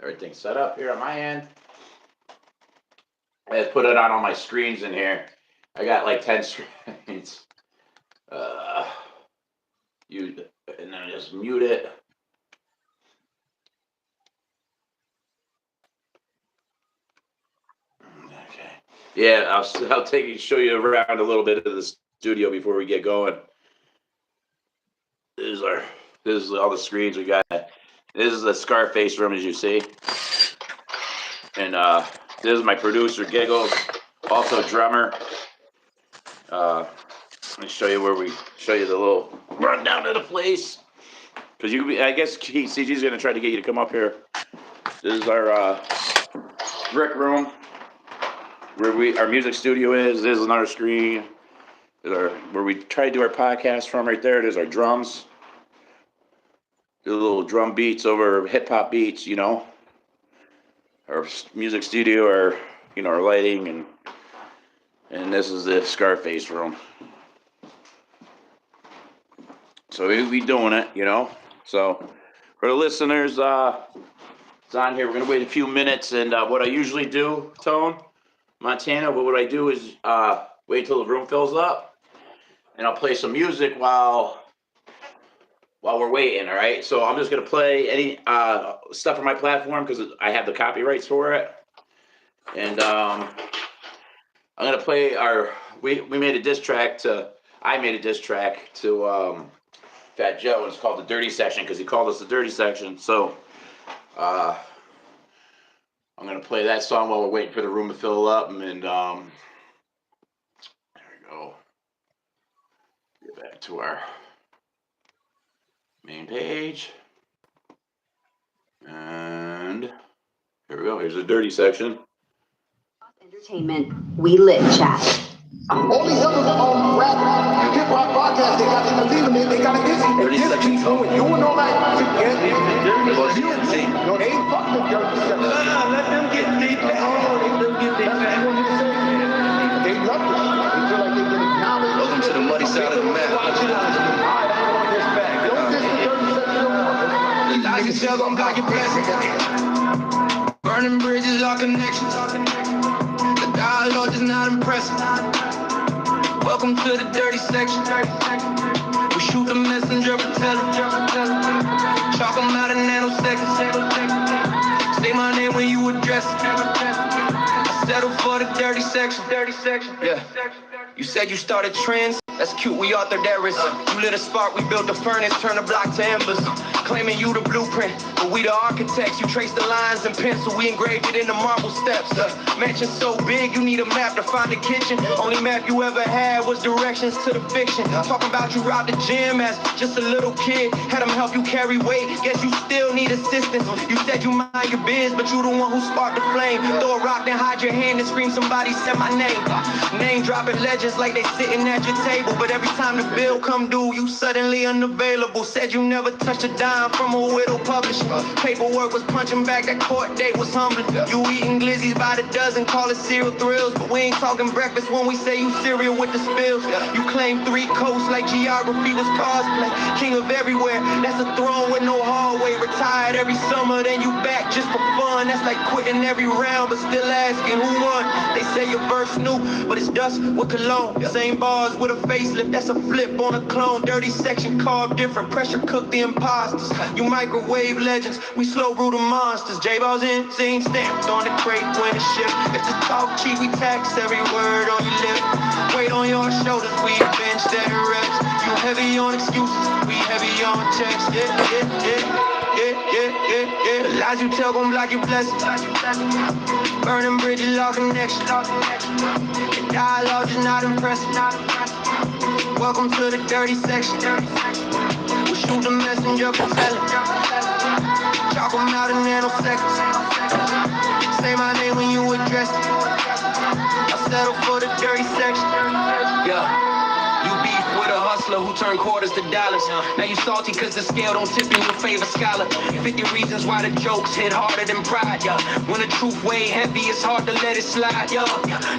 everything's set up here on my end. I just put it on all my screens in here. I got like 10 screens. And then I just mute it. Okay. Yeah, I'll show you around a little bit of the studio before we get going. This is all the screens we got. This is the Scarface room, as you see. And this is my producer, Giggles, also drummer. Let me show you the little rundown of the place. Because I guess CG's gonna try to get you to come up here. This is our brick room where our music studio is. This is another screen. Where we try to do our podcast from right there. There's our drums. The little drum beats over hip hop beats, Our music studio, our lighting, and this is the Scarface room. So we doing it, So for the listeners, it's on here. We're gonna wait a few minutes, and what I usually do, Tone Montana, what I do is wait till the room fills up, and I'll play some music while we're waiting. All right. So I'm just gonna play any stuff on my platform because I have the copyrights for it, and I'm gonna play we made a diss track to. I made a diss track to Fat Joe. It's called the Dirty Section because he called us the Dirty Section. So I'm gonna play that song while we're waiting for the room to fill up, and there we go. Get back to our main page, and here we go. Here's the Dirty Section. Entertainment, we lit chat. All these other rap and hip hop podcasts, they got to believe in it. They got to get it. And just keep doing you and all that shit. No, they ain't fucking the Dirty Section. Let them get deep. They love this shit. They feel like they get acknowledged. Welcome to the muddy side of the map. Watch it out. All right, I don't want this back. Don't diss the Dirty Section. The lies you tell gon' block your blessings. Burning bridges are connections. The dialogue is not impressive. Welcome to the Dirty Section. We shoot the messenger for telling. Chalk them out in nanoseconds. Say my name when you address it. I settle for the Dirty Section. Yeah. You said you started trends. That's cute, we authored that risk. You lit a spark, we built the furnace, turn the block to embers. Claiming you the blueprint, but we the architects. You trace the lines in pencil, we engraved it in the marble steps. Mansion so big, you need a map to find the kitchen. Only map you ever had was directions to the fiction. Talking about you robbed the gym as just a little kid. Had them help you carry weight, guess you still need assistance. You said you mind your biz, but you the one who sparked the flame. Throw a rock, then hide your hand and scream somebody said my name. Name dropping legends like they sitting at your table. But every time the bill come due, you suddenly unavailable. Said you never touched a dime from a widow publisher. Paperwork was punching back, that court date was humbling. You eating glizzies by the dozen, call it cereal thrills. But we ain't talking breakfast when we say you cereal with the spills. You claim 3 coasts like geography was cosplay. King of everywhere, that's a throne with no hallway. Retired every summer, then you back just for fun. That's like quitting every round, but still asking who won. They say your verse new, but it's dust with cologne. Same bars with a facelift, that's a flip on a clone. Dirty Section carved different, pressure cook the imposters. You microwave legends, we slow brew the monsters. Jboss Ent stamped on the crate when it ship. If the talk cheap, we tax every word on your lip. Weight on your shoulders, we bench that reps. You heavy on excuses, we heavy on checks. Yeah. The lies you tell gon' block your blessings. Burning bridges, lost connection. The dialogue is not impressive. Welcome to the Dirty Section. We shoot the messenger for telling. Chalk them out in nanoseconds. Say my name when you address it. I settle for the Dirty Section. Yeah. You beef with a hustler. hustler who turned quarters to dollars. Now you salty cause the scale don't tip in your favor, scholar. 50 reasons why the jokes hit harder than pride, yeah. When the truth weigh heavy, it's hard to let it slide, yeah.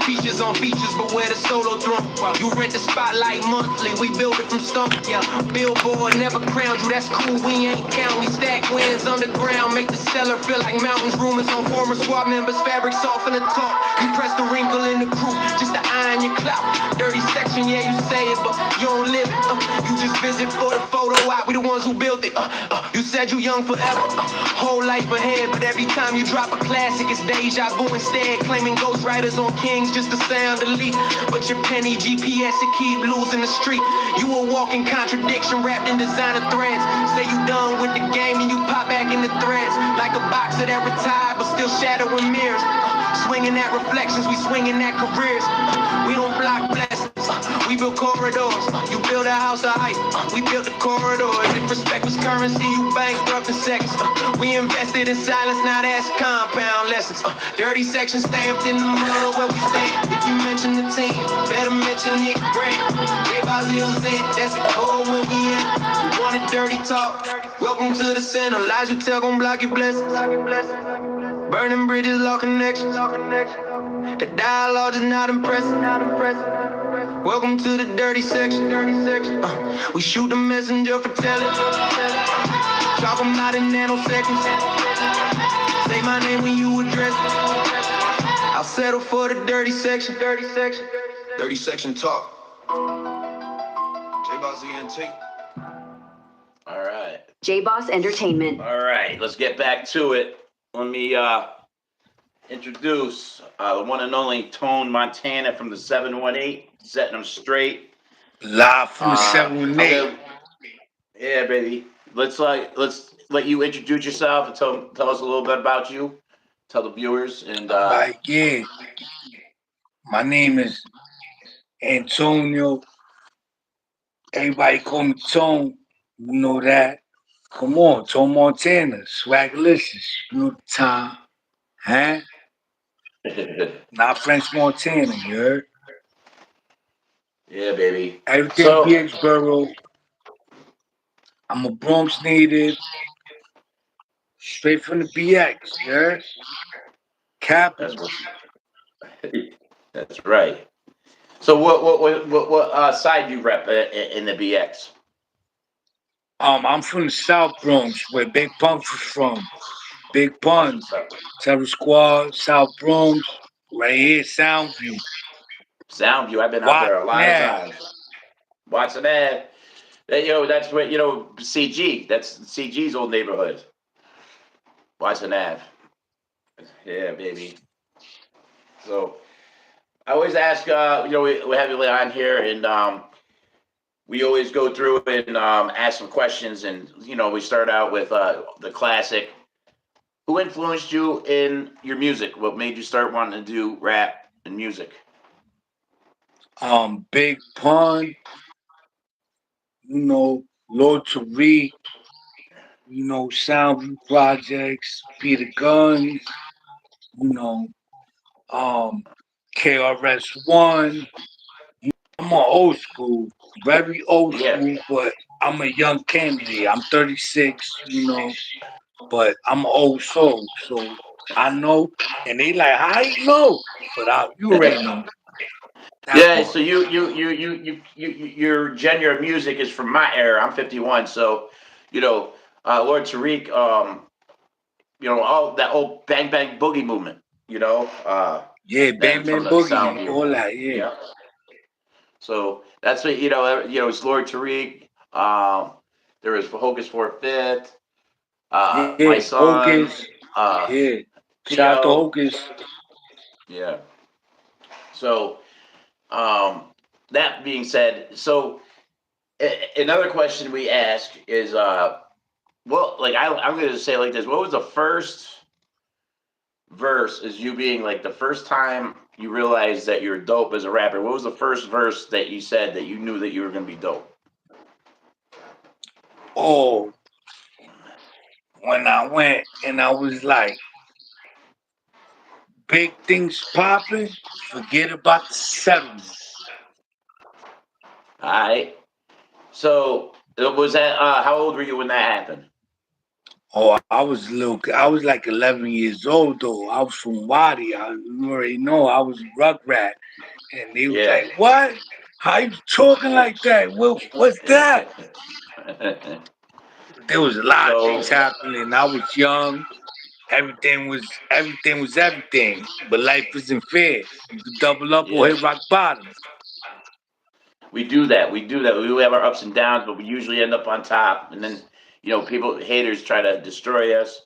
Features on features, but where the solo drum? You rent the spotlight monthly, we build it from stump, yeah. Billboard never crowned you, that's cool, we ain't count. We stack wins underground, make the cellar feel like mountains. Rumors on former squad members, fabric soft in the talk. You press the wrinkle in the crew, just to iron your clout. Dirty section, yeah, you say it, but you don't live it. You just visit for the photo op, we the ones who built it. You said you young forever, whole life ahead, but every time you drop a classic, it's deja vu instead. Claiming ghostwriters on kings just to sound elite, but your penny GPS it keep losing the street. You a walking contradiction wrapped in designer threads. Say you done with the game and you pop back in the threads like a boxer that retired but still shadowing mirrors. Swinging at reflections, we swinging at careers. We don't block blessings, we build corridors. You build a house of hype, we built the corridors. If respect was currency, you bankrupt in seconds. We invested in silence, now that's compound lessons. Dirty section stamped in the mud where we stand. If you mention the team, better mention the brand. Jboss Ent, that's the code when we in. We wanted dirty talk. Welcome to the center. Lies you tell gon' block your blessings. Burning bridges, lost connections. The dialogue is not impressive. Welcome to the dirty section. We shoot the messenger for telling. Talk 'em out in nanoseconds. Say my name when you address it. I'll settle for the dirty section. Dirty section talk. Jboss Ent. All right. Jboss Entertainment. All right. Let's get back to it. Let me introduce the one and only Tone Montana from the 718, setting them straight. Live from the 718. Yeah, baby. Let's let you introduce yourself and tell us a little bit about you. Tell the viewers and Like, yeah. My name is Antonio. Everybody call me Tone. You know that. Come on, Tone Montana. Swagalicious. You know the time. Huh? Not French Montana, you heard? yeah, baby. Everything So BX I'm a Bronx native. Straight from the BX, you heard? that's Capital. what, that's right. So what side you rep in the BX? I'm from the South Bronx, where Big Punk was from. Big Pun, Terror Squad, South Bronx, right here, Soundview. Soundview. I've been out Watch there a lot of now. times. Watson Ave. That's what CG. That's CG's old neighborhood. Watson Ave. Yeah, baby. So I always ask. We have you on here, and we always go through and ask some questions, and we start out with the classic. Who influenced you in your music? What made you start wanting to do rap and music? Big Pun, Lord Tariq, Soundview Projects, Peter Guns, you know, KRS-One. I'm an old school, very old Yeah. school, but I'm a young candidate. I'm 36, but I'm an old soul, so I know. And they like, how you know? But you already know that Yeah, part. so your genre of music is from my era. I'm 51, so Lord Tariq, all that old bang bang boogie movement, Yeah, then Bang from Bang the Boogie, Soundview. all that, yeah. Yeah. So that's what it's Lord Tariq. There was Hocus for Fifth, My Yeah, Son, Hocus, uh, yeah. Shout out to P.O. Hocus. Yeah. So that being said, so another question we ask is, I'm going to say it like this: what was the first verse? Is you being like the first time you realized that you're dope as a rapper? What was the first verse that you said that you knew that you were going to be dope? Oh, when I went and I was like, big things popping, forget about the settlement. All right. So was that? How old were you when that happened? Oh, I was little. I was like 11 years old though. I was from Wadi. You already know I was a Rugrat, and they was Yeah. like, "What? How you talking like that? What's that?" There was a lot of So things happening. I was young. Everything was everything. But life isn't fair. You could double up or yeah, hit rock bottom. we do that. We do that. We have our ups and downs, but we usually end up on top. And then, people, haters try to destroy us.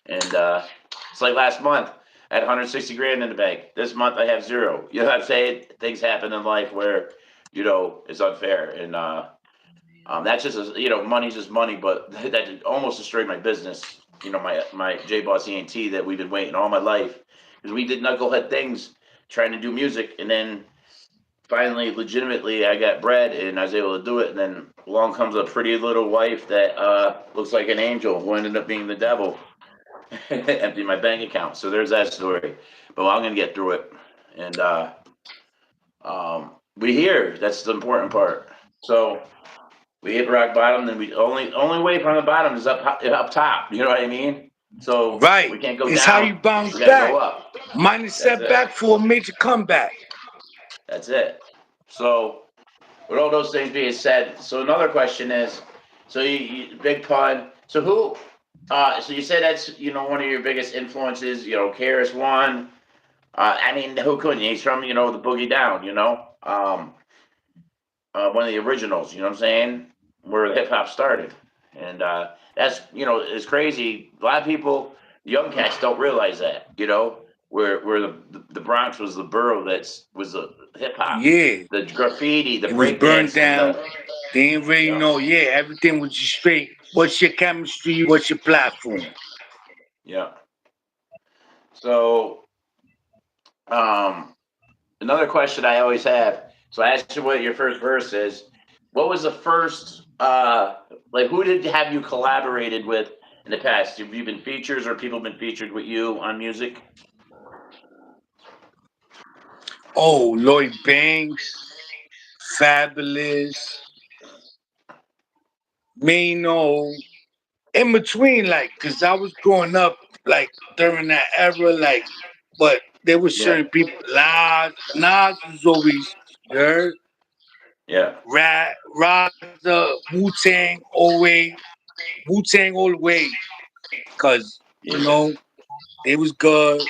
And it's like last month, I had 160 grand in the bank. This month, I have zero. You know what I'm saying? Things happen in life where, it's unfair. And that's just, money's just money, but that almost destroyed my business. My Jboss Ent that we've been waiting all my life because we did knucklehead things trying to do music, and then finally, legitimately, I got bread and I was able to do it. And then along comes a pretty little wife that looks like an angel who ended up being the devil, empty my bank account. So there's that story. But I'm gonna get through it, and we here. That's the important part. So we hit rock bottom, then we only way from the bottom is up top. You know what I mean? So Right. we can't go It's how down. you bounce We got to go back. up. Minor That's it. setback for a major comeback. That's it. So with all those things being said, so another question is, so you big pun. So who? So you said that's one of your biggest influences. KRS One. I mean, who couldn't? He's from the Boogie Down. One of the originals. You know what I'm saying? Where hip hop started, and that's it's crazy. A lot of people, young cats, don't realize that. Where the Bronx was the borough was the hip hop, Yeah. the graffiti, the It was burned breakdancing, down. They didn't really yeah, know. Yeah, everything was just straight. What's your chemistry? What's your platform? yeah. So, um, another question I always have. So I asked you what your first verse is. What was the first? Like, who did have you collaborated with in the past? Have you been features or people been featured with you on music? Oh, Lloyd Banks, Fabulous, Mano, in between, like, cause I was growing up like during that era, like, but there was Yeah, certain people. Nas was always there. yeah, Raza, Wu Tang all the way, cause yeah. they was good.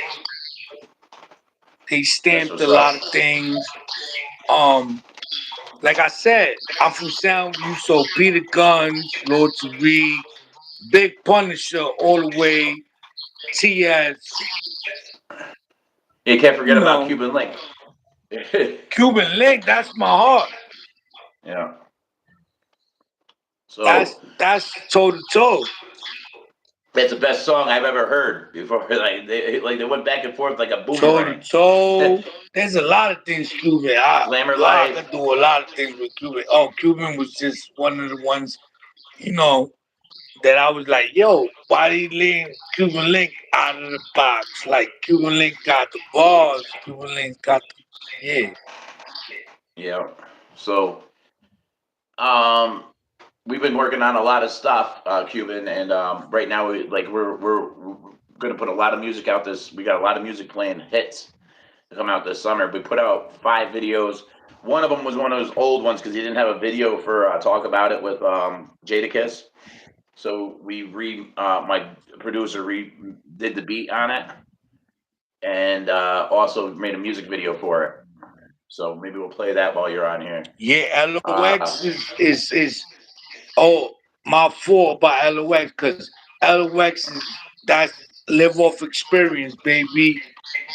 They That's stamped a what's up. lot of things. Um, like I said, I'm from Soundview, so Peter Guns, Lord Tariq, Big Punisher all the way. TS, You can't you forget about know, Cuban Link. Cuban Link, that's my heart. Yeah. That's So that's toe to toe. that's the best song I've ever heard before. Like they went back and forth like a Toe to boomerang. toe. There's a lot of things Cuban. Glamour I Life. could do a lot of things with Cuban. Oh, Cuban was just one of the ones, you know, that I was like, yo, why did he leave Cuban Link out of the box? Like Cuban Link got the bars. Cuban Link got the yeah. Yeah. So um we've been working on a lot of stuff, Cuban, and right now we're gonna put a lot of music out. We got a lot of music playing hits to come out this summer. We put out 5 videos. One of them was one of those old ones because he didn't have a video for Talk About It with Jadakiss. So my producer did the beat on it, and also made a music video for it. So maybe we'll play that while you're on here. Yeah, Uh, LOX is oh my fault about LOX because LOX is that's live off experience, baby.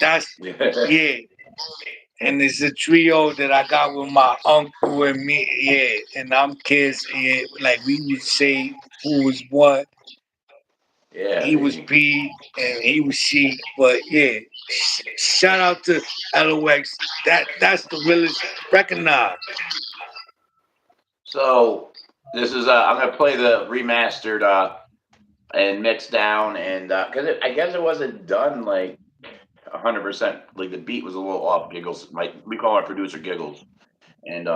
That's yeah, yeah. And it's a trio that I got with my uncle and me, yeah. And I'm kids, yeah. Like we would say who was what. He was baby. B and he was she. But yeah, shout out to LOX. That's the realest. Recognize. So this is I'm gonna play the remastered and mixed down, and because I guess it wasn't done like 100%. Like the beat was a little off. Giggles, we call our producer Giggles, and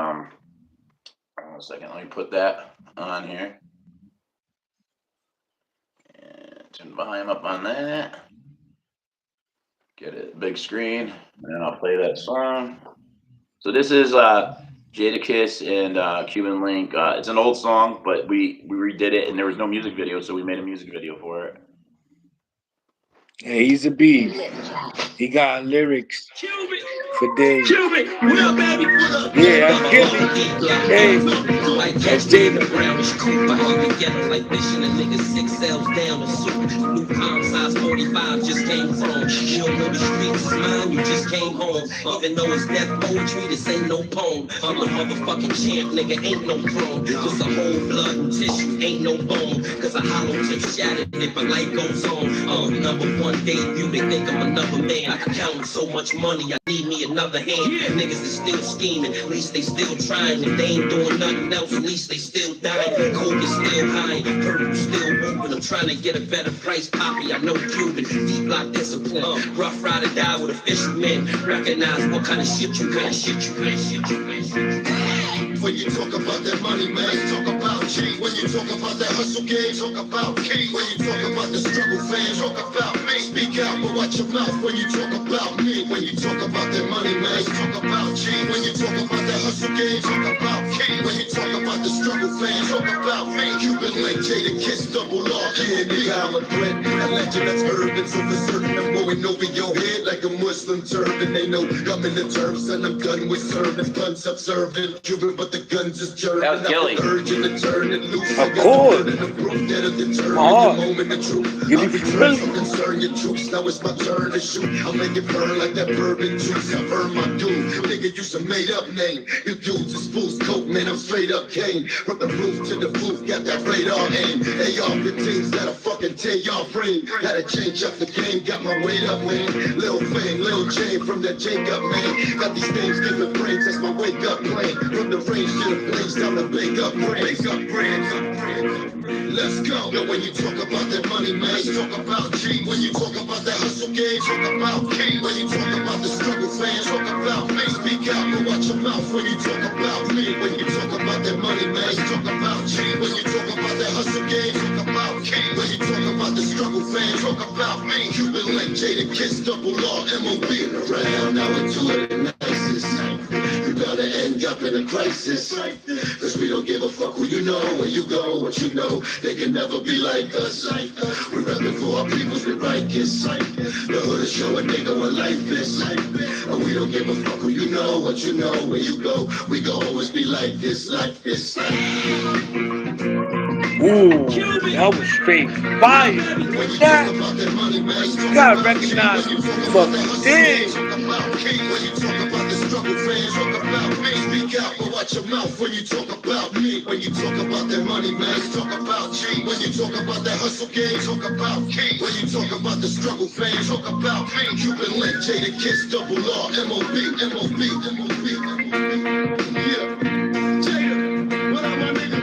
1 second. Let me put that on here. And turn the volume up on that. Get it big screen, and then I'll play that song. So this is Jadakiss and Cuban Link. It's an old song, but we redid it, and there was no music video, so we made a music video for it. Yeah, he's a beast. He got lyrics for days. Yeah, I get it. Hey, that's Jada. Brownish coupe, I hate to get them like fishing a nigga 6 L's down a suit. New palm size 45 just came from. You don't know the streets is mine, you just came home. Even though it's death poetry, this ain't no poem. I'm the motherfucking champ, nigga, ain't no throne. Just a whole blood and tissue, ain't no bone. Cause a hollow tip shattered if a light goes on. #1 debut, they think I'm another man. I count so much money, I need me another hand. Niggas is still scheming, at least they still trying. If they ain't doing nothing else, at least they still dying. Coke is still high, purple still moving. I'm trying to get a better price, Poppy. I know Cuban, deep block discipline. Rough rider die with official men. Recognize what kind of shit you got, shit you got, shit you got. When you talk about that money, man, talk about G. When you talk about that hustle game, talk about K. When you talk about the struggle fans, talk about me. Speak out, but watch your mouth when you talk about me. When you talk about that money, man, talk about G. When you talk about that hustle game, talk about K. When you talk about the struggle fans, talk about me. Cuban Link, Jadakiss, double R, yeah, nigga, I'm a threat. A legend that's urban, so for certain I'm going over your head like a Muslim turban. They know I'm in the terms and I'm done with serving. Guns observing, Cuban, but the guns is jerking. That was Gilly. Urging to turn it loose. Of course. Give me free. Concern your troops. Now it's my turn to shoot. I'll make it burn like that bourbon juice. I earned my due. Nigga, use a made up name. You dudes is spooks, coke, man. I'm straight up Kane. From the roof to the booth, got that radar aim. AR-15s that'll fucking tear your brain. Gotta change up the game, got my weight up, man. Lil Fame, Lil J from that Jacob, man. Got these things giving brains, that's my wake up plan. From the range to the place, time to bake up brains. Let's go. Now when you talk about that money, man, talk about G. When you talk about that hustle game, talk about K. When you talk about the struggle fans, talk about me. Speak out, but watch your mouth when you talk about me. When you talk about that money, man, talk about G. When you talk about that hustle game, talk about K. When you talk about the struggle fans, talk about me. Cuban Link, Jadakiss, double R, MOB. Around now into it the nicest. You gotta end up in a crisis. Cause we don't give a fuck who you know, where you go, what you know. They can never be like us. We're rapping for our peoples, we're righteous. The hood is show a nigga what life is. And we don't give a fuck who you know, what you know, where you go. We gon' always be like this, like this. Ooh, that was straight fire. That, you gotta recognize who the fuck you did. When you talk about the struggle fans, talk about me. Speak out, but watch your mouth when you talk about me. When you talk about that money, man, talk about G. When you talk about that hustle game, talk about K. When you talk about the struggle fans, talk about me. Cuban Link, Jadakiss, double R, MOB. Yeah. Jada, what up, my nigga?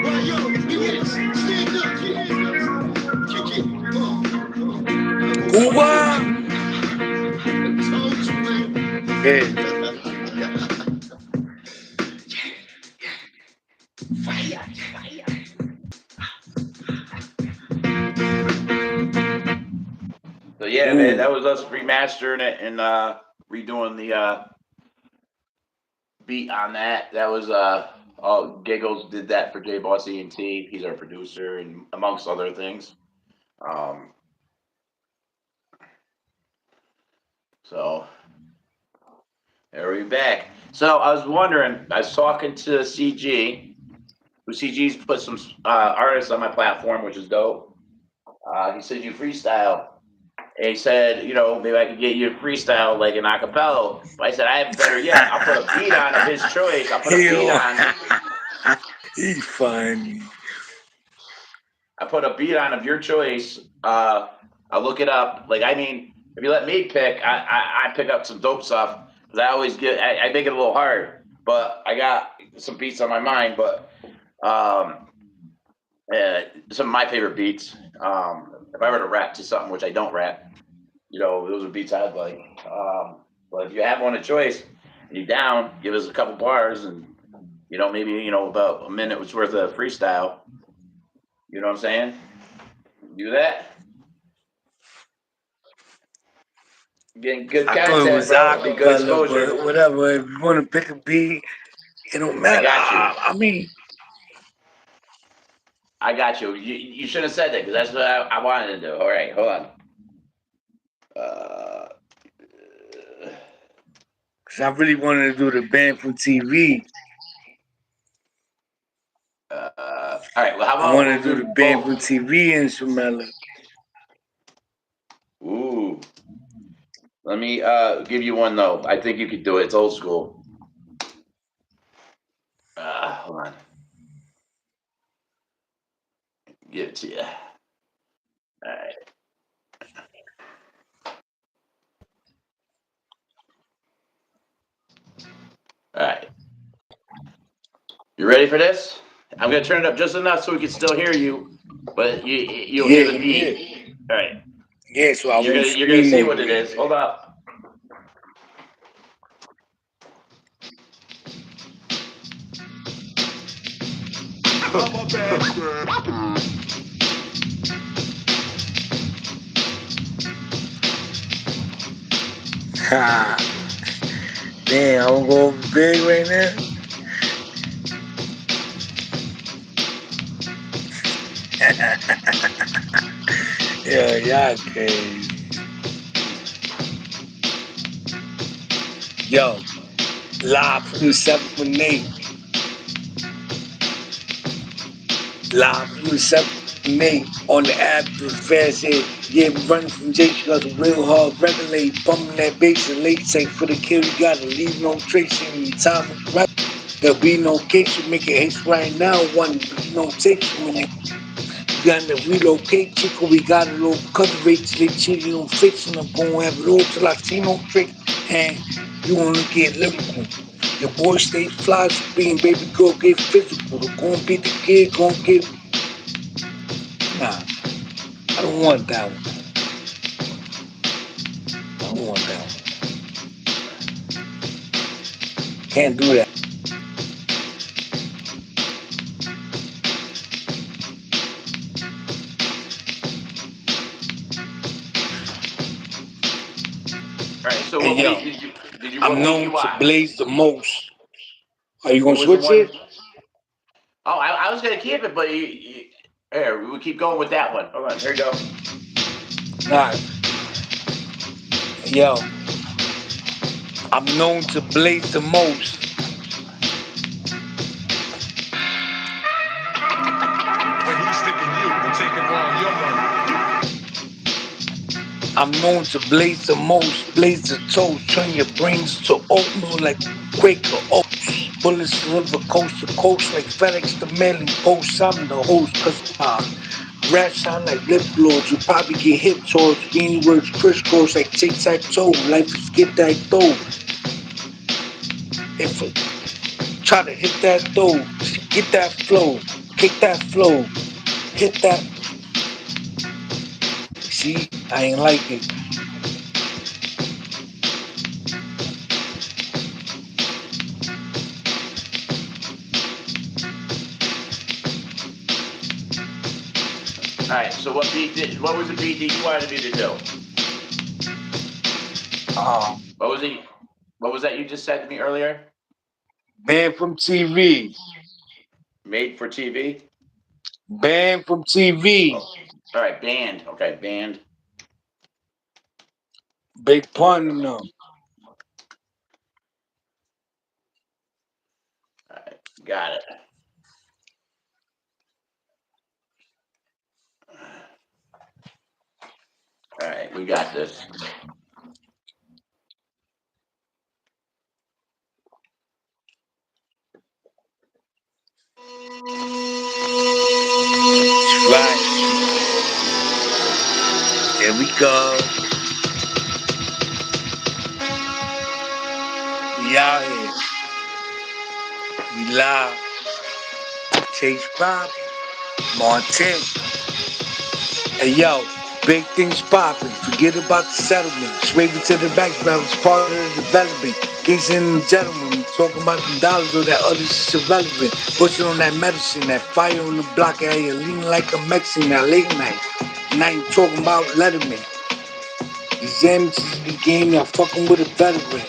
Why, yo, yes, stand up, kick it, Cuba. Told you, man. Yeah. So yeah, man, that was us remastering it and redoing the beat on that. That was Giggles did that for Jboss Ent. He's our producer and amongst other things. So there we back. So I was wondering, I was talking to CG, who CG's put some artists on my platform, which is dope. He said you freestyle. And he said, you know, maybe I could get you a freestyle like an acapella. But I said, I have better yet. I'll put a beat on of his choice. I'll put a beat on. He's funny. I put a beat on of your choice. I'll look it up. Like, I mean, if you let me pick, I pick up some dope stuff. Because I always I make it a little hard. But I got some beats on my mind. But some of my favorite beats. If I were to rap to something, which I don't rap, you know, those are beats I'd like. But if you have one of choice and you down, give us a couple bars and Maybe about a minute's worth of freestyle. You know what I'm saying? Do that. Getting good I thought it content, was bro. Get good acapella, exposure. but whatever. If you want to pick a beat, it don't I matter. got you. I mean, I got you. You should have said that because that's what I wanted to do. All right, hold on. because I really wanted to do the band from TV. All right. Well, how I about wanted we'll to do do the band from both? TV instrumental. Ooh. Let me give you one though. I think you could do it. It's old school. Hold on. Give it to you. All right. All right. You ready for this? I'm gonna turn it up just enough so we can still hear you, but you'll hear the beat. Yeah. All right. Yeah, so I won't You're gonna scream see over what it it. is. Hold up. Ha. Damn, I'm going big right now. Yeah, crazy. Yo, live from the 7-8. Live from the 7-8 on the app. The fast said, yeah, we running from J got a real hard regulate, bumping that bass and late say for the kid we gotta leave no trace in the time right. There'll be no case to make it haste right now. One be no takes when it got to relocate chico, we got a little cultivate till they cheating on fix and I'm gonna have it all till I see no trick. And you wanna get lyrical. Your boy stay fly, being baby girl get physical. The gon' beat the kid, gon' get. Nah, I don't want that one. I don't want that one. Can't do that. All right. So Hey what yo, beat did you I'm what beat known you to want? blaze the most. Are you What gonna was the switch one? it? Oh, I was gonna keep it, but here we keep going with that one. Hold on. Here we go. Nah. Yo, I'm known to blaze the most. I'm known to blaze the most, blaze the toast, turn your brains to oatmeal like Quaker oats. Bullets deliver coast to coast like FedEx to mailing post. I'm the host, cause rap sound like lip gloss. You probably get hip towards any words crisscross like tic-tac-toe. Life is get that dough. If I try to hit that dough, get that flow, kick that flow, hit that. See, I ain't like it. All right. So what was the beat that you wanted me to do? What was it? What was that you just said to me earlier? Banned from TV. Made for TV. Banned from TV. Oh, all right. Band. Okay. Band. Big pun, no. All right. Got it. All right. We got this. Right. Here we go. We out here. We live. Chase Bobby. Montana. Hey yo, big things popping. Forget about the settlement. Sway to the back, but it's part of the development. Kings and gentlemen, talking about the dollars or that other shit irrelevant. Pushing on that medicine, that fire on the block area, leaning like a Mexican, that late night. Now you talking about Letterman. These amateurs be game, y'all fucking with a veteran.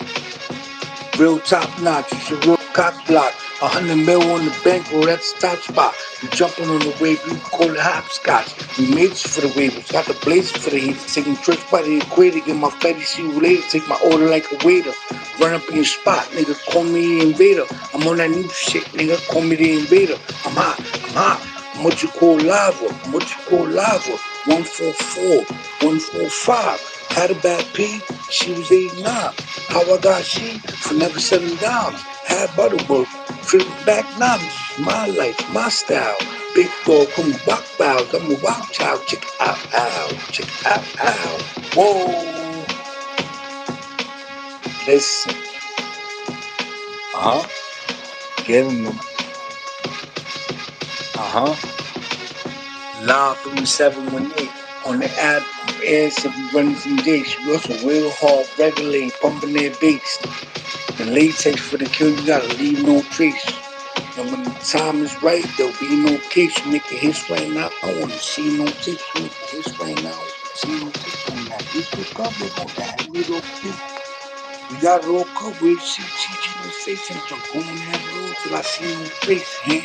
Real top notch, it's a real cop block. 100 mil on the bankroll, that's the top spot. We jumping on the wave, we call it hopscotch. We made this for the waivers, got the blazers for the haters. Taking tricks by the equator, get my fatty, see you later. Take my order like a waiter. Run up in your spot, nigga, call me the invader. I'm on that new shit, nigga, call me the invader. I'm hot, I'm hot. I'm what you call lava, I'm what you call lava. 144, 145. Had a bad P, she was 89. How I got she for never $7. Had butterwork, flip back knowledge. My life, my style. Big dog, come back bows. I'm a wild child. Check out, ow. Check out, ow. Whoa. Listen. Getting them. Live from the 718. On the app, ass if we running some dates. We also real hard, regulate, pumping their bass. The latex for the kill, you gotta leave no trace. And when the time is right, there'll be no case. You make a hits right now. I wanna see no tips. You make a hits right now. See no tips on that. We feel covered on that. We don't think. We got it all covered. See teaching and say something. Going that road till I see no face, man.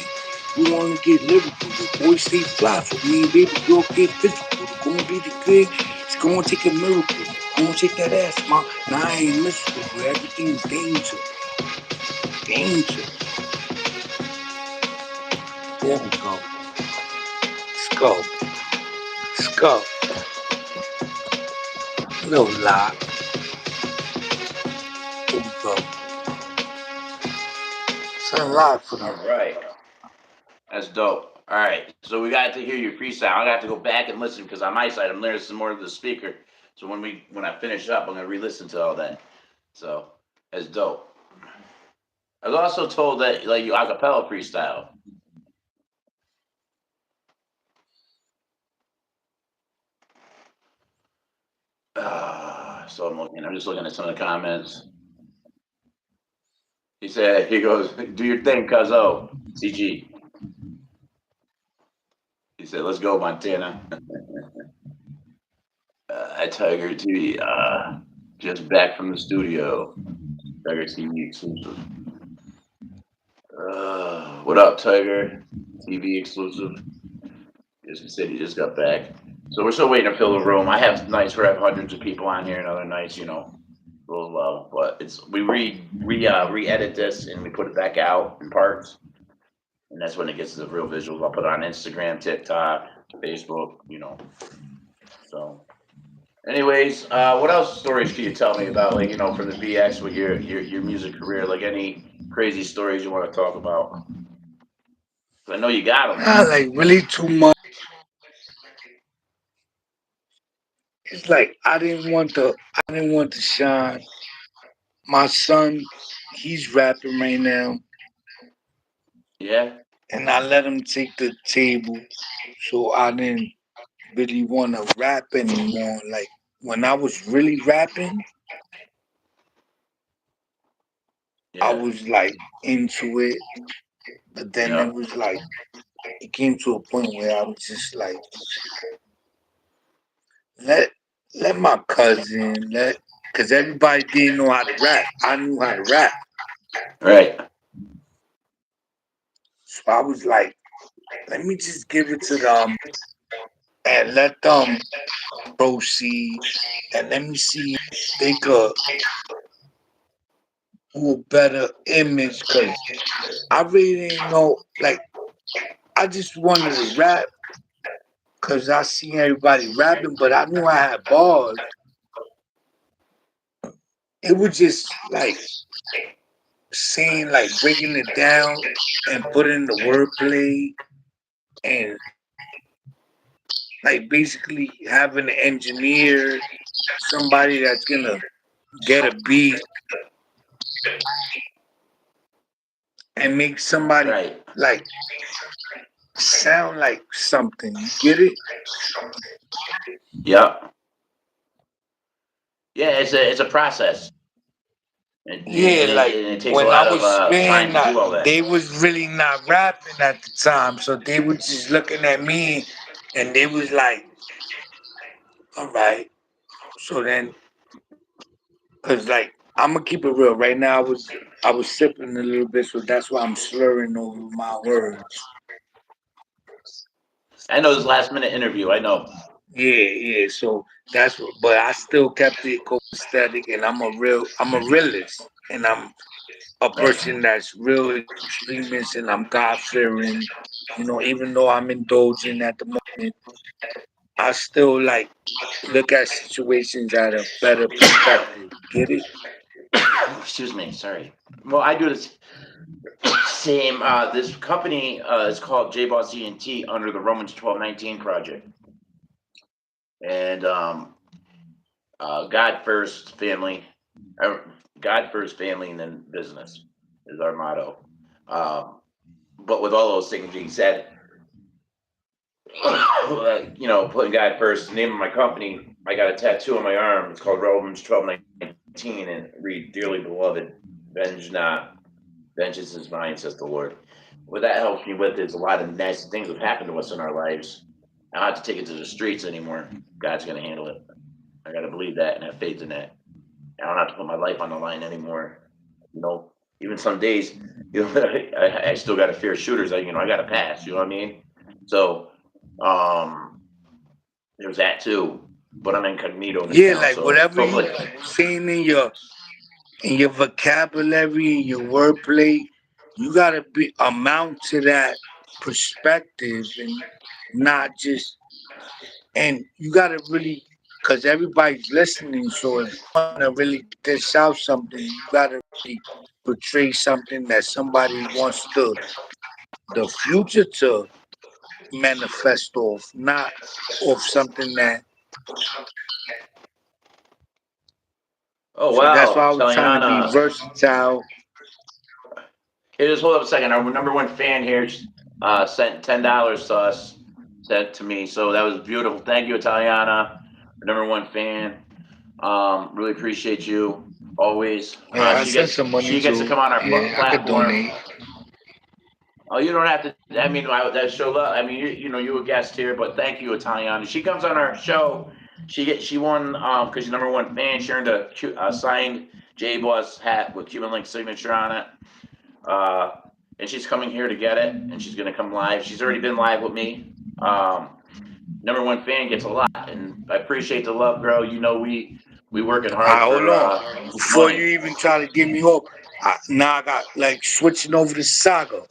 We wanna get lyrical. The boys stay fly for me, baby girl get physical. It's gonna be the good. It's gonna take a miracle. Gonna take that ass, ma. Nah, I ain't mystical, but everything's danger. Danger. There we go. Let's go. Let's go. Little lot. Here we go. It's a lot for them. All right. That's dope. All right. So we got to hear your freestyle. I got to go back and listen because on my side I'm learning some more of the speaker. So when I finish up, I'm gonna re-listen to all that. So that's dope. I was also told that like you acapella freestyle. So I'm just looking at some of the comments. He goes, do your thing, cuzzo. CG. He said, let's go, Montana. Tiger TV, just back from the studio. Tiger TV exclusive. What up, Tiger? TV exclusive. Just said he just got back. So we're still waiting to fill the room. I have nights where I have hundreds of people on here, and other nights, a little low. But we re-edit this and we put it back out in parts, and that's when it gets to the real visuals. I'll put it on Instagram, TikTok, Facebook, So, anyways, what else stories can you tell me about, like from the BX with your music career? Like any crazy stories you want to talk about? I know you got them. Not like really too much. It's like I didn't want to shine. My son, he's rapping right now, Yeah. and I let him take the table, so I didn't really want to rap anymore. Like when I was really rapping, I Yeah. was like into it, but then Yeah. it was like it came to a point where I was just like, let let my cousin because everybody didn't know how to rap. I knew how to rap, Right. so I was like, let me just give it to them and let them proceed, and let me see if they could do a better image. Because I really didn't know, like, I just wanted to rap because I seen everybody rapping, but I knew I had bars. It was just like saying, like, breaking it down and putting the wordplay and like basically having an engineer, somebody that's gonna get a beat and make somebody Right. like sound like something. You get it? Yeah. Yeah. It's a process. and Yeah, like it takes a when I lot of was time spitting, to do all that. they was really not rapping at the time, so they were just looking at me, and they was like, "All right." So then, cause like I'm gonna keep it real. Right now, I was sipping a little bit, so that's why I'm slurring over my words. I know this last minute interview. I know. Yeah, yeah. So that's what. But I still kept it copacetic, and I'm a realist, and I'm a Right. person that's real extremist, and I'm God fearing. Even though I'm indulging at the moment, I still like look at situations at a better perspective. Get it? Excuse me. Sorry. Well, I do this same. This company is called Jboss Ent under the Romans 1219 project, and God first, family, uh, God first, family, and then business is our motto. Um, but with all those things being said, putting God first, the name of my company, I got a tattoo on my arm. It's called Romans 12:19, and it read, "Dearly beloved, venge not, vengeance is mine," says the Lord. What that helps me with is a lot of nasty things have happened to us in our lives. I don't have to take it to the streets anymore. God's going to handle it. I got to believe that and have faith in that. I don't have to put my life on the line anymore. You know, even some days, I still got to fear shooters. I got to pass. You know what I mean? So, um, there's that too. But I'm incognito Yeah, now, like so whatever you hopefully, saying in your vocabulary, in your wordplay, you gotta be amount to that perspective and not just and you gotta really because everybody's listening. So if you wanna really dish out something, you gotta really portray something that somebody wants the future to manifest off, not off something that. oh So that's why wow, I was trying to be Taliana. versatile. Hey, just hold up a second. Our number one fan here sent $10 to us, sent to me. So that was beautiful. Thank you, Italiana, our number one fan. Really appreciate you always. Yeah, I She sent gets some money she gets to too. come on our Yeah, I could platform. donate. Oh, you don't have to. I mean, that show love. I mean, you a guest here, but thank you, Italiana. She comes on our show. She won because she's number one fan. She earned a signed J Boss hat with Cuban Link signature on it. Uh, and she's coming here to get it, and she's gonna come live. She's already been live with me. Um, number one fan gets a lot, and I appreciate the love, girl. We working hard Hold for on. Before you money. even try to get me up, now I got like switching over to Saga.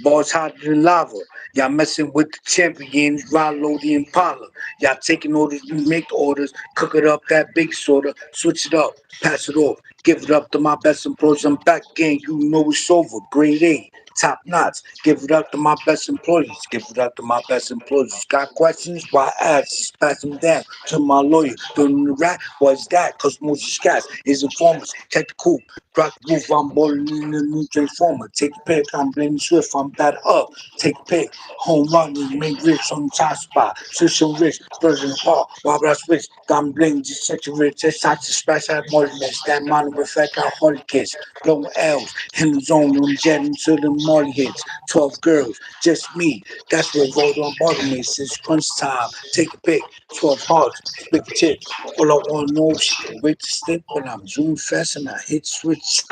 Boss hotter than lava. Y'all messing with the champions, Rollo the Impala. Y'all taking orders, we make the orders, cook it up, that big soda, switch it up, pass it off, give it up to my best employees. I'm back again, you know it's over. Grade A, top notch. Give it up to my best employees. Give it up to my best employees. Got questions? Why ask? Just pass them down to my lawyer. Doing the rap? What's that? Cause Moses Cass is informers. Take the coupe. Rock the roof, I'm balling in the new transformer. Take a pick, I'm blaming Swift, I'm better up. Take a pick, home run, and make rich on the top spot. Switch some rich, President Park, while I switch, got bling, just set your rich, just touch the splash out more than this. That mono effect, I holy kids, blowing L's, in the zone, I'm jetting to the molly hits. 12 girls, just me. That's what rolled on bottom me since crunch time. Take a pick, 12 hearts, big chips. All I want to know, she can wait to stick when I'm zoom fast and I hit switch.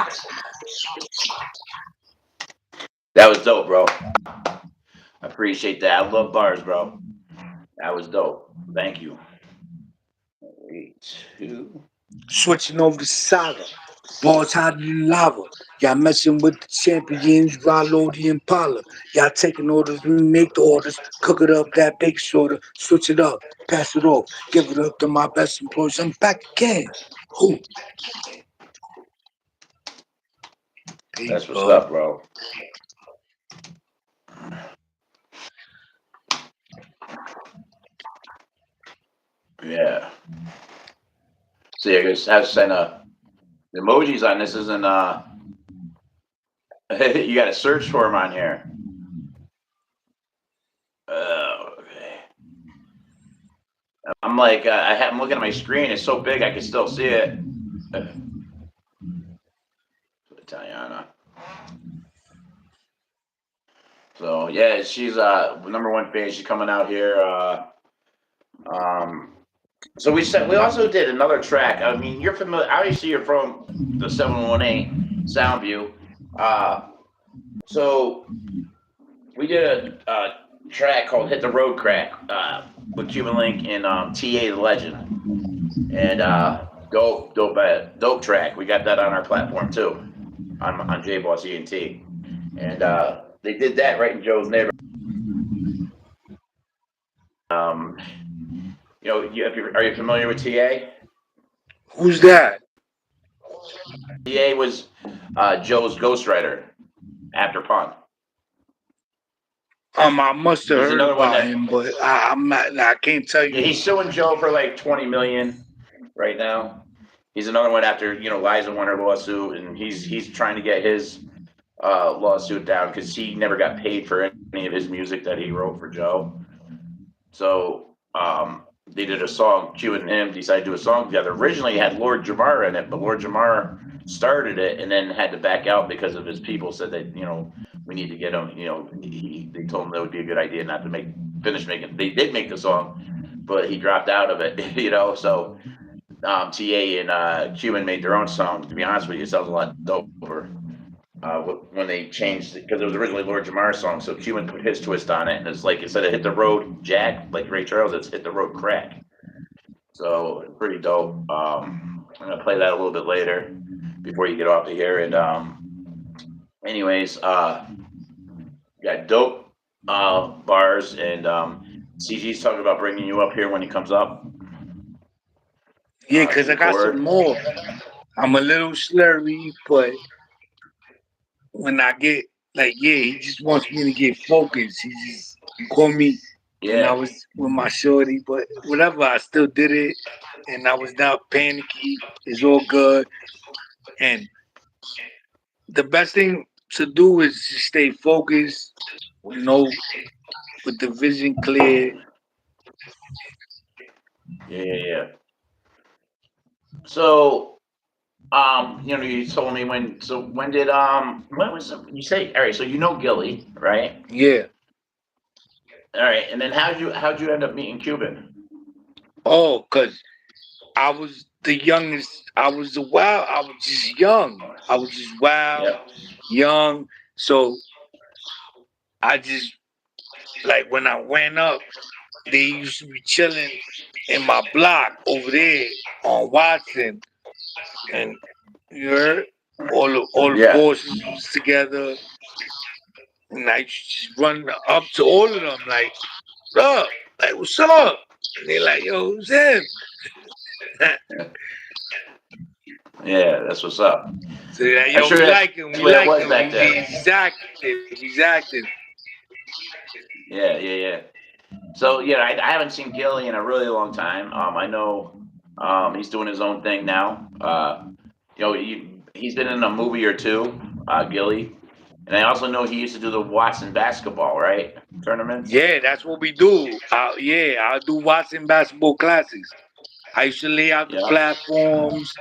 That was dope, bro. I appreciate that. I love bars, bro. That was dope. Thank you. 3, 2. Switching over to Saga. Balls hotter than lava. Y'all messing with the champions, Rollo the Impala. Y'all taking orders, we make the orders, cook it up, that big soda, switch it up, pass it off, give it up to my best employees. I'm back again. Who? Peace, That's what's bud. up, bro. Yeah. See, I guess I have to send the emojis on this. Isn't you got to search for them on here. Okay. I'm like, I'm looking at my screen. It's so big, I can still see it. So yeah, she's #1 fan. She's coming out here. Um, so we also did another track. I mean, you're familiar. Obviously, you're from the 718 Soundview. Uh, so we did a track called "Hit the Road Crack" with Cuban Link and TA the Legend, and dope track. We got that on our platform too, on Jboss Ent, and they did that right in Joe's neighborhood. Um, are you familiar with TA? Who's that? TA was Joe's ghostwriter after Pun. I must have He's heard another one about that him, but I'm not. I can't tell yeah, you. he's suing Joe for like 20 million right now. He's another one after Liza won her lawsuit, and he's trying to get his lawsuit down because he never got paid for any of his music that he wrote for Joe. So they did a song. Q and him decided to do a song together. Originally, it had Lord Jamar in it, but Lord Jamar started it and then had to back out because of his people said that we need to get him. They told him that would be a good idea not to finish making. They did make the song, but he dropped out of it. So TA and Cuban made their own song. To be honest with you, it sounds a lot doper. When they changed it, because it was originally Lord Jamar's song, so Cuban put his twist on it, and it's like instead of "Hit the Road Jack" like Ray Charles, it's "Hit the Road Crack." So pretty dope. I'm gonna play that a little bit later before you get off of here. And anyways, got dope bars, and CG's talking about bringing you up here when he comes up Yeah, to because I got some record. more. I'm a little slurry, but when I get he just wants me to get focused. He just called me when I Yeah, was with my shorty, but whatever, I still did it, and I was not panicky. It's all good, and the best thing to do is just stay focused, with the vision clear. yeah. So you told me when. So when did when was you say? All right, so Gilly, right? Yeah. All right, and then how'd you end up meeting Cuban? Oh, cause I was the youngest. I was the wild. I was just young. I was just wild, Yep. young. So I just when I went up, they used to be chilling in my block over there on Watson, and you heard all the Yeah. bosses was together, and I used to just run up to all of them "What up? Like, what's up?" And they like, "Yo, who's him?" Yeah, that's what's up. So they're like, I'm "Yo, sure we that's like him. the We way it like was him. back then. He's active. He's active." Yeah. So yeah, I haven't seen Gilly in a really long time. I know he's doing his own thing now. He's been in a movie or two, Gilly, and I also know he used to do the Watson basketball, right? Tournaments. Yeah, that's what we do. I do Watson basketball classes. I used to lay out the Yeah. platforms.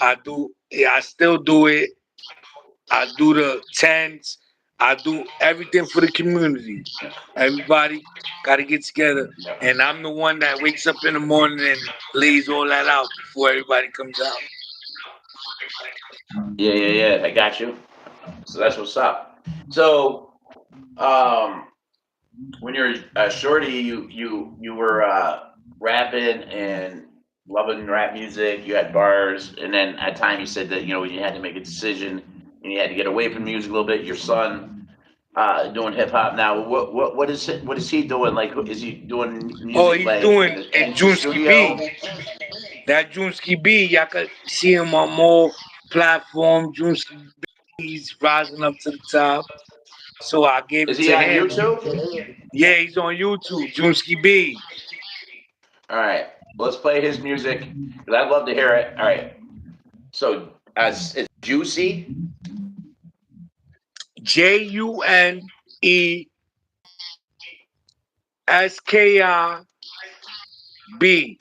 I still do it. I do the tents. I do everything for the community. Everybody got to get together. Yeah. And I'm the one that wakes up in the morning and lays all that out before everybody comes out. Yeah. I got you. So that's what's up. So, when you're shorty, you were rapping and loving rap music. You had bars, and then at time you said that when you had to make a decision and you had to get away from music a little bit. Your son doing hip hop now. What is he doing? Like, is he doing Oh, music he's like doing in it the Juneski studio? B. That Juneski B, y'all could see him on more platforms. Juneski B, he's rising up to the top. So I gave Is it he to on him. YouTube? Yeah, he's on YouTube, Juneski B. All right, let's play his music because I'd love to hear it. All right, so it's Juicy. JUNESKI B.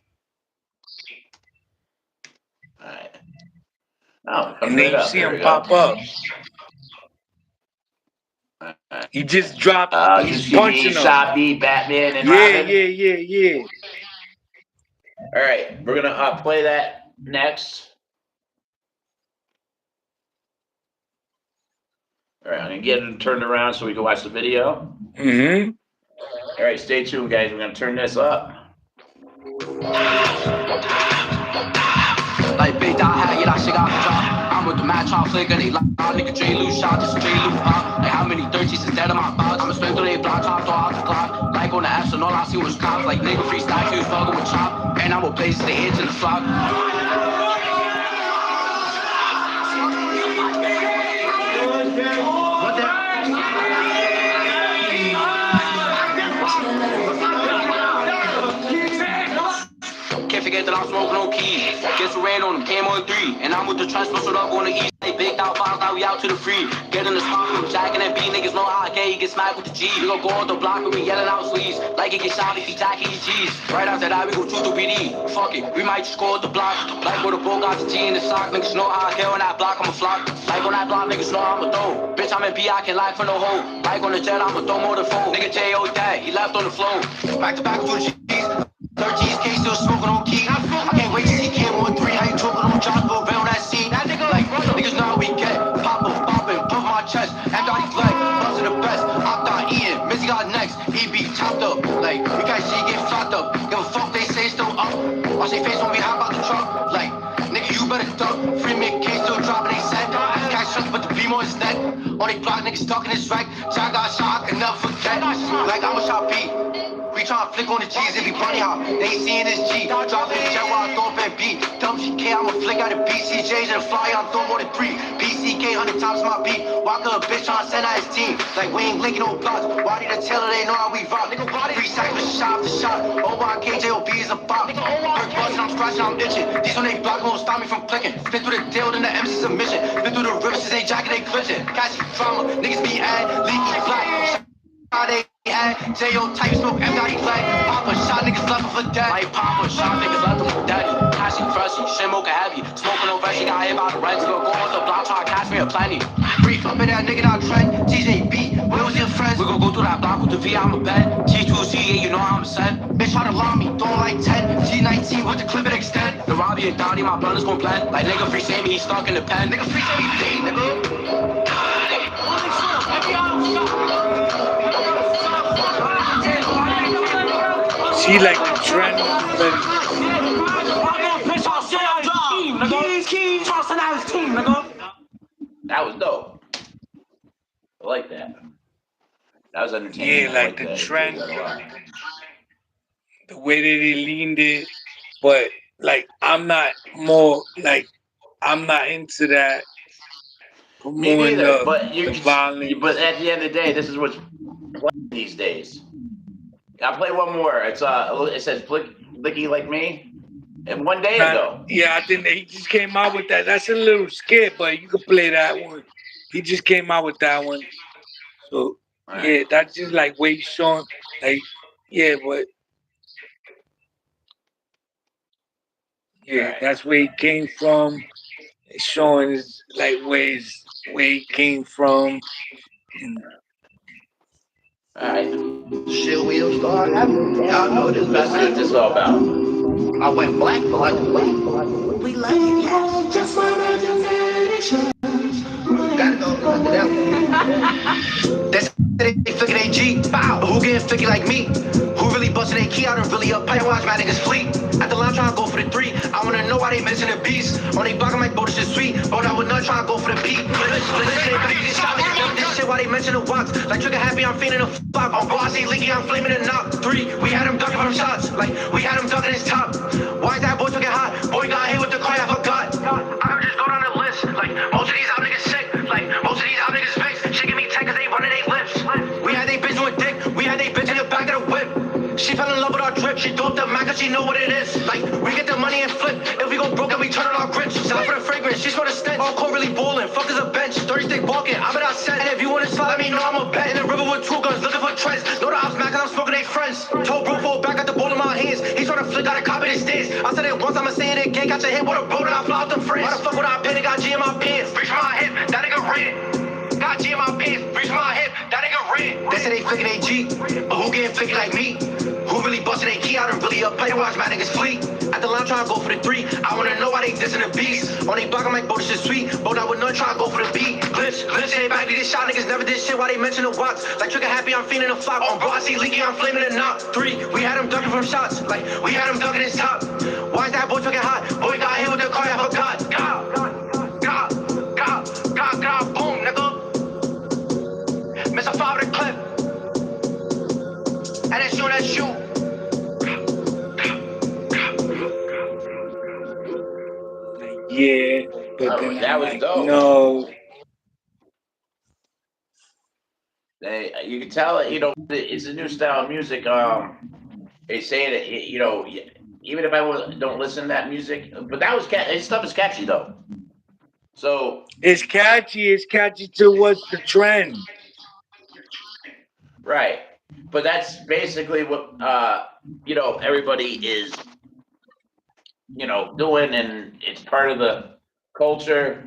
All right. Oh, it comes And then right you up. see There him we go. pop up. All right. He just dropped. He's DC, punching them. Shopee, Batman, and Yeah, Robin. yeah. All right, we're gonna play that next. All right, I'm gonna get it turned around so we can watch the video. Mm-hmm. All right, stay tuned, guys. We're gonna turn this up. Like big dot hat, yeah, that shit got the drop. I'm with the match on flick and they loud, nigga J loose shot, this J loose pop. Like how many 30s is dead on my box? I'ma spin through they block top, throw out the clock. Like on the apps and all I see was cops. Like nigga freestyle, you was fucking with chop. And I'ma blaze the edge in the flock. Can't forget that I'm smoking on keys. Guess who ran on them, came on 3. And I'm with the trust, bustled up on the east. They baked out files, now we out to the free. Get in the spot, we jacking that beat. Niggas know how I get, you get smacked with the G. We gon' go on the block and we yelling out sleeves. Like it get shot if he jacking your G's. Right after that, we gon' shoot the BD. Fuck it, we might just go at the block. Like where the bull got the G in the sock. Niggas know how I get on that block, I'm a flock. Like on that block, niggas know I'm a throw. Bitch, I'm in B, I can lie for no hoe. Like on the jet, I'm a throw more than foe. Nigga J.O. that, he left on the flow. Back to back, 2 G's. 13's K still smoking on key. I can't wait to see Cam on 3. How you talking on Josh, but on that scene? That nigga, like, niggas know how we get. Poppin', puff my chest. After I flag, buzzing the best. I'm done eating. Missy got next. He be chopped up. Like, we can't see get flopped up. Give a fuck, they say it's still up. Watch they face when we hop out the truck. Like, nigga, you better duck. Free Mick K still dropping they set. Cash shook, but the beam on his neck. On they block, niggas stuck in his rack. Jack got shot, I can never forget. Like, I'm a shot beat. We tryna flick on the G's if he bunny hop. They ain't seeing this G. Drop in the jet while I throw up and beat. Dumb GK, I'ma flick out the BCJs and fly. I'm throwing more than 3. BCK, 100 times my beat. Walk up a bitch tryna send out his team. Like we ain't linking no blocks. Why did the tailor, they know how we rock. 3 seconds, shot after shot. OYK, JOB is a bop. Work buzzing, I'm scratching, I'm itching. These when they block won't stop me from clicking. Spin through the deal, then the MC submission. Spin through the rivers, they jacking, they glitching. Catchy drama, niggas be ad, leaky flat. They had J.O. type smoke, M.I. flag. Papa shot niggas left for dead. Like Papa shot niggas left for daddy. Cashy, freshy, shit mocha heavy. Smoking over, she got hit by the rents. Go on the block, try to catch me a plenty. Brief up in that nigga, not trend. TJB, where was your friends? We gon' go through that block with the V, I'm a bed. G2C, you know how I'm set. Bitch try to lie me, throwing like 10. G19 with the clip and extend. The Robbie and Donnie, my brothers gon' blend. Like nigga free Sammy, he stuck in the pen. Nigga free Sammy, D, nigga. See, like the trend already. That was dope. I like that. That was entertaining. Yeah, I like the that. trend. That a lot. The way that they leaned it, but like I'm not into that. Me More in neither. But the violence. but at the end of the day, this is what's playing these days. I'll play one more. It's it says Blicky Like Me. And one day ago. Yeah, I think that he just came out with that. That's a little skit, but you can play that one. He just came out with that one. So yeah, that's just like way short. Like, yeah, but yeah, that's where he came from. It's showing his like where he came from. And Alright. Shit, we'll start happening. Y'all know this Let's see what this is all about. I went black for like a week. We like it, yes. Just my imagination. Gotta go after that one. That's they flicking they G. Bow. Who getting flicky like me? Who really busting they key out and really up? Pay watch my niggas fleet. At the line trying to go for the 3. I wanna know why they missing the beast. On they block, I'm like, bro, this shit sweet. But I would not try to go for the beat. This shit why they mention the watch. Like trigger happy, I'm feeling a flop. On boss, he leaky, I'm flaming a knock. 3, we had him ducking from shots. Like we had him ducking his top. Why is that boy took it hot? Boy got hit with the car, I forgot. I could just go down the list. Like most of these out niggas sick. Like most of these out niggas fixed. She give me 10 cause they running they lips. We had they bitch doing dick. We had they bitch in the back of the whip. She fell in love with our drip. She doped up Mac cause she know what it is. Like we get the money and flip. If we go broke and we turn on our grits. Shout for the fragrance. She smell the stench. All cold really ballin'. Fuck is a bench. 30 stick balking. I bet I said. And if you wanna slide, let me know I'm a bet. In the river with 2 guns looking for trends. Know the ops Mac cause I'm smoking they friends. Told bro fall back, got the ball in my hands. He tryna flick, got a copy the stance. I said it once, I'ma say it again. Got your hit with a bro, then I fly out them friends. Why the fuck would I got G in my pants? Reach my hip, that nigga ran. Got G in my pants, reach my hip, that nigga ran. say they flicking they G, but who getting flicky like me? Who really busting they key out and really up? Play to watch my niggas fleet. At the line trying to go for the 3. I wanna know why they dissing the beast. On they block, I'm like, bro, this is sweet. But I would not try to go for the beat. Glitch, ain't back to this shot. Niggas never did shit while they mention the watch. Like Trigger happy, I'm feeling the flop. On bro, I see leaky, I'm flaming the knock. 3, we had him ducking from shots. Like, we had him ducking his top. Why is that boy fucking hot? Boy got hit with the car, I forgot. God, boom, nigga. Miss a 5 with a clip. And that's you. Yeah, but Oh, then that I'm was like, dope. no. You can tell it. It's a new style of music. They say that even if I don't listen to that music, but his stuff is catchy though. So It's catchy. It's catchy to what's the trend. right, but that's basically what everybody is doing, and it's part of the culture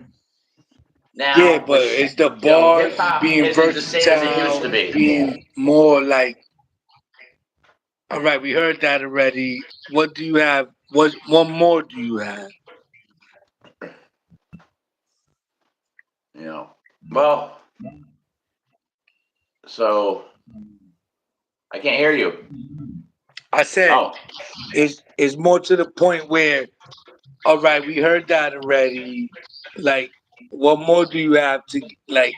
now. Yeah, but it's the bars hip hop being isn't the same as it used versatile, to be. being more like, all right, we heard that already. What do you have? What more do you have? Well, so I can't hear you. I said Oh, it's more to the point where, all right, we heard that already. Like, what more do you have to like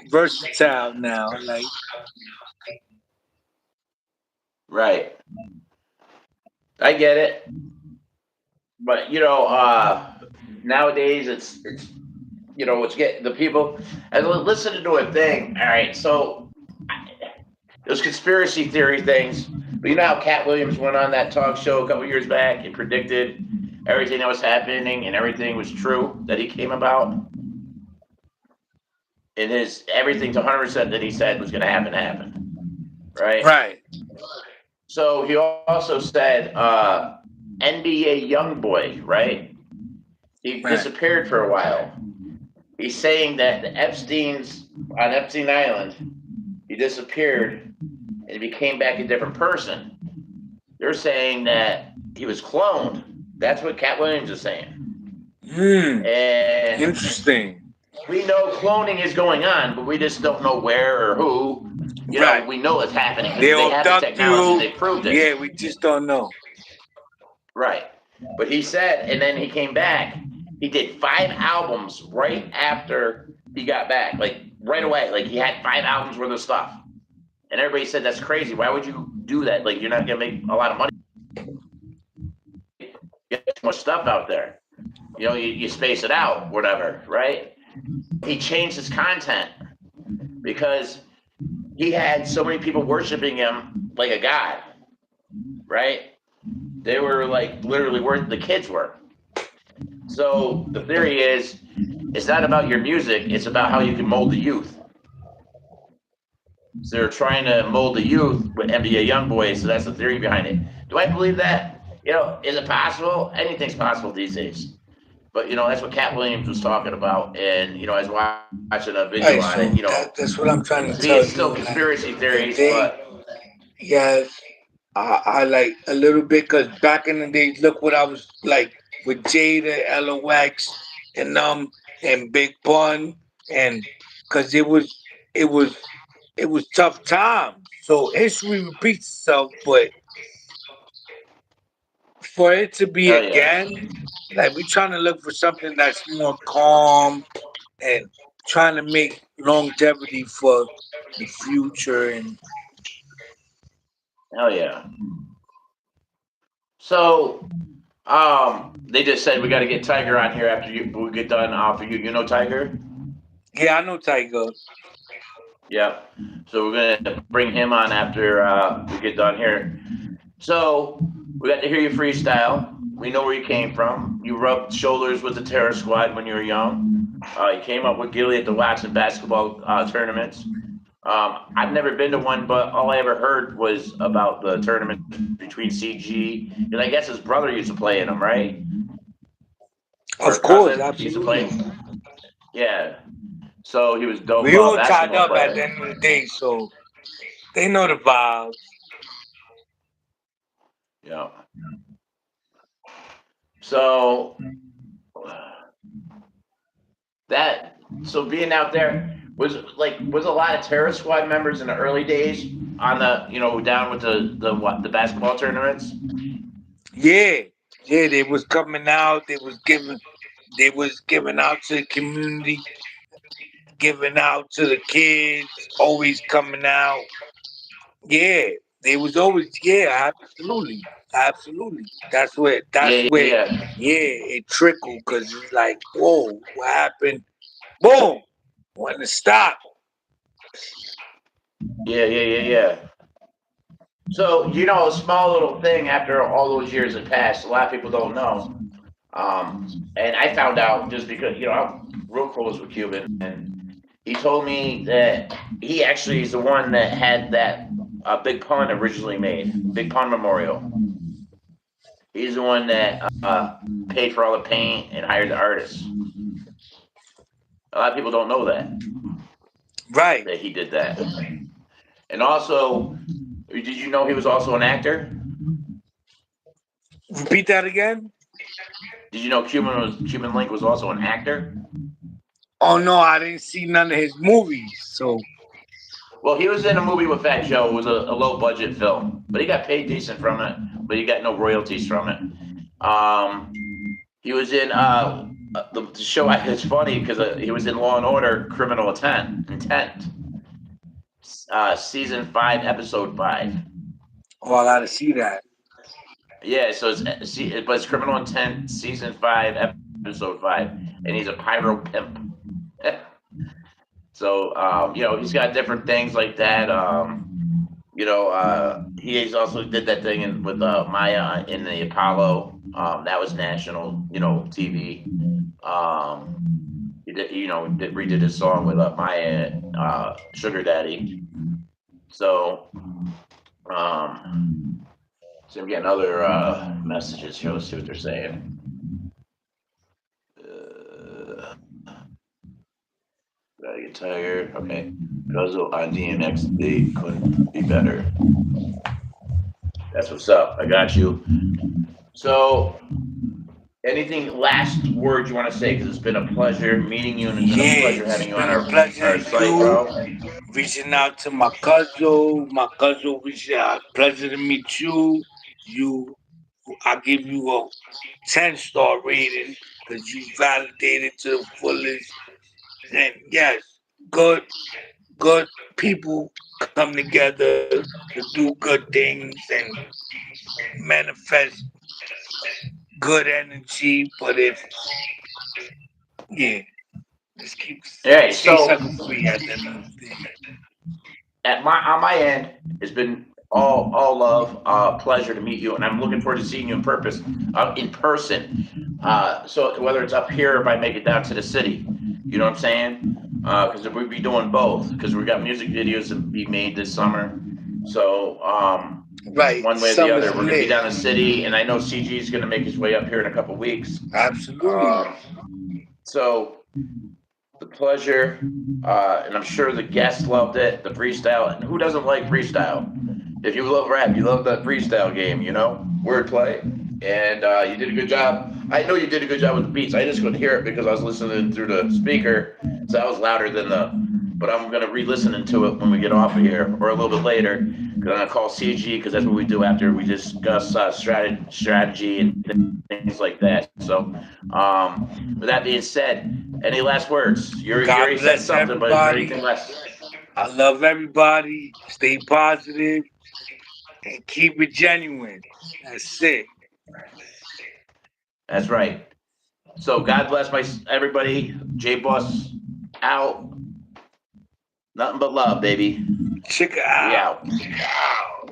versatile now? Like, right. I get it, but nowadays it's it's getting the people. I listened to a thing. All right, so those conspiracy theory things. But you know how Cat Williams went on that talk show a couple years back and predicted everything that was happening and everything was true that he came about, and everything's 100% that he said was going to happen, right? right, So he also said NBA YoungBoy, right? He right. disappeared for a while. He's saying that the on Epstein Island, he disappeared and he became back a different person. They're saying that he was cloned. That's what Cat Williams is saying. And Interesting. we know cloning is going on, but we just don't know where or who. Right. We know it's happening because They'll they have the abduct technology. you. They proved it. Yeah, we just don't know. Right. But he said, and then he came back. He did 5 albums right after he got back, like right away. Like he had 5 albums worth of stuff. And everybody said, that's crazy. Why would you do that? Like, you're not going to make a lot of money. You get too much stuff out there. You space it out, whatever, right? He changed his content because he had so many people worshiping him like a god, right? They were like literally the kids were. So the theory is, it's not about your music, it's about how you can mold the youth. So they're trying to mold the youth with NBA YoungBoy, so that's the theory behind it. Do I believe that? Is it possible? Anything's possible these days. But that's what Cat Williams was talking about, and I was watching a video on it. That's what I'm trying to To me, tell it's still you. conspiracy Like, theories, they, but yeah, I like a little bit because back in the days, look what I was like with Jada, LOX, and Big Pun, and because it was tough times. So history repeats itself, but for it to be hell yeah, again, like we're trying to look for something that's more calm and trying to make longevity for the future. And hell yeah. So, they just said we got to get Tiger on here after we get done off of you. You know Tiger? yeah, I know Tiger. Yeah. So we're gonna bring him on after we get done here. So we got to hear you freestyle. We know where you came from. You rubbed shoulders with the Terror Squad when you were young. You came up with Gilly at the Watson basketball tournaments. I've never been to one, but all I ever heard was about the tournament between CG, and I guess his brother used to play in them, right? Or Of course, cousin used to absolutely. play. Yeah. So he was dope We all tied basketball up at player. the end of the day, so They know the vibes. Yeah. So so being out there was a lot of terror squad members in the early days on the down with the basketball tournaments. Yeah, yeah. They was coming out. They was giving out to the community, giving out to the kids. Always coming out. Yeah, they was always. Yeah, absolutely. That's where. Yeah, yeah, Yeah, it trickled because it's like, whoa, what happened? Boom. When to stop. yeah. So a small little thing after all those years have passed. A lot of people don't know. And I found out just because I'm real close with Cuban, and he told me that he actually is the one that had that Big Pun originally made, Big Pun Memorial. He's the one that paid for all the paint and hired the artists. A lot of people don't know Right. that he did that. And also, did you know he was also an actor? Repeat that again. Did you know Cuban Link was also an actor? Oh no, I didn't see none of his movies. So Well, he was in a movie with Fat Joe. It was a low budget film, but he got paid decent from it. But he got no royalties from it. He was in the show. It's funny because he was in Law and Order: Criminal Intent, season 5, episode 5. oh, I gotta see that. Yeah, so it's Criminal Intent, season 5, episode 5, and he's a pyro pimp. So he's got different things like that. He's also did that thing with Maya in the Apollo. That was national, TV. He did, redid his song with Maya, Sugar Daddy. So, so I'm getting other messages here. Let's see what they're saying. I get tired. Okay. Guzzle on DMX date couldn't be better. That's what's up. I got you. So, anything last words you want to say? Because it's been a pleasure meeting you, and it's been a pleasure having you on It's been a pleasure our to site, you. bro. Reaching out to my cousin reaching out. Pleasure to meet you. I give you a 10-star rating because you validated to the fullest. And yes, good people come together to do good things and manifest good energy. But let's Hey, stay so sucker free at the end of the day. on my end, it's been all love, pleasure to meet you, and I'm looking forward to seeing you in person. So whether it's up here or if I make it down to the city, you know what I'm saying? Because we'll be doing both, because we got music videos to be made this summer. So Right, one way or the summer's other, we're gonna be lit. down in the city, and I know CG is gonna make his way up here in a couple weeks. Absolutely. So the pleasure, and I'm sure the guests loved it. The freestyle, and who doesn't like freestyle? If you love rap, you love that freestyle game, wordplay, and you did a good job. I know you did a good job with the beats. I just couldn't hear it because I was listening through the speaker, so that was louder than the. But I'm gonna re-listen to it when we get off of here, or a little bit later. Because I'm gonna call CG because that's what we do after we discuss strategy and things like that. So, with that being said, any last words? You God already said bless something, but is there everybody. anything less? I love everybody. Stay positive and keep it genuine. That's it. That's right. So God bless everybody. Jboss out. Nothing but love, baby. Check it We out. out.